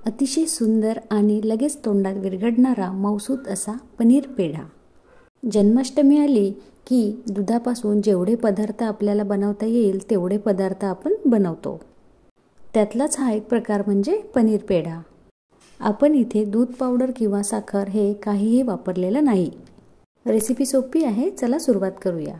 अतिशय सुंदर आणि लगेच तोंडात विरघळणारा मौसूत असा पनीर पेढा। जन्माष्टमी आली की दुधापासून जेवढे पदार्थ आपल्याला बनवता येईल तेवढे पदार्थ आपण बनवतो। त्यातलाच हा एक प्रकार म्हणजे पनीर पेढा। आपण इथे दूध पावडर किंवा साखर हे काहीही वापरलेलं नाही। रेसिपी सोपी आहे, चला सुरुवात करूया।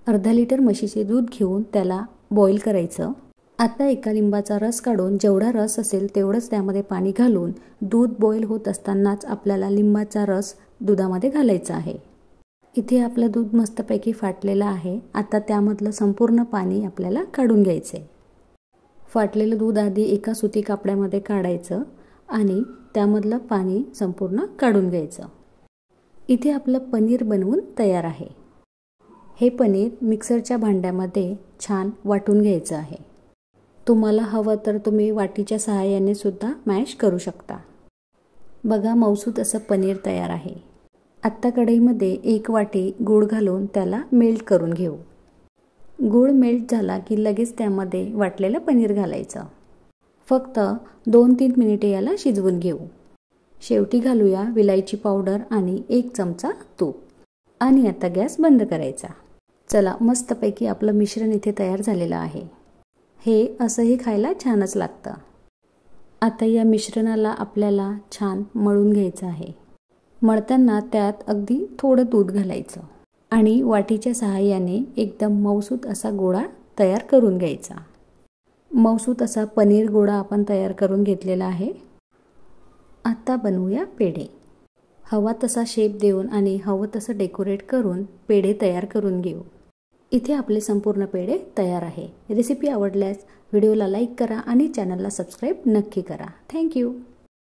अर्धा लिटर म्हशीचे दूध घेऊन त्याला बॉईल करायचं। आता एका लिंबाचा रस काढून जेवढा रस असेल तेवढंच त्यामध्ये पाणी घालून दूध बॉईल होत असतानाच आपल्याला लिंबाचा रस दुधामध्ये घालायचा आहे। इथे आपलं दूध मस्तपैकी फाटलेलं आहे। आता त्यामधलं संपूर्ण पाणी आपल्याला काढून घ्यायचे। फाटलेलं दूध आधी एका सुती कापड्यामध्ये काढायचं आणि त्यामधलं पाणी संपूर्ण काढून घ्यायचं। इथे आपलं पनीर बनवून तयार आहे। हे पनीर मिक्सरच्या भांड्यामध्ये छान वाटून घ्यायचं आहे। तुम्हाला हवं तर तुम्ही वाटीच्या सहाय्याने सुद्धा मॅश करू शकता। बघा, मौसूत असं पनीर तयार आहे। आत्ता कढईमध्ये 1 वाटी गूळ घालून त्याला मेल्ट करून घेऊ। गूळ मेल्ट झाला की लगेच त्यामध्ये वाटलेलं पनीर घालायचं। फक्त 2-3 मिनिटे याला शिजवून घेऊ। शेवटी घालूया विलायची पावडर आणि 1 चमचा तूप आणि आता गॅस बंद करायचा। चला, मस्तपैकी आपलं मिश्रण इथे तयार झालेलं आहे। हे असंही खायला छानच लागतं। आता या मिश्रणाला आपल्याला छान मळून घ्यायचं आहे। मळताना त्यात अगदी थोडं दूध घालायचं आणि वाटीच्या सहाय्याने एकदम मौसूत असा गोळा तयार करून घ्यायचा। मौसूत असा पनीर गोळा आपण तयार करून घेतलेला आहे। आता बनवूया पेढे। हवा तसा शेप देऊन आणि हवं तसं डेकोरेट करून पेढे तयार करून घेऊ। इथे आपले संपूर्ण पेढे तयार आहे। रेसिपी आवडल्यास व्हिडिओला लाईक करा आणि चॅनलला सबस्क्राईब नक्की करा। थँक्यू।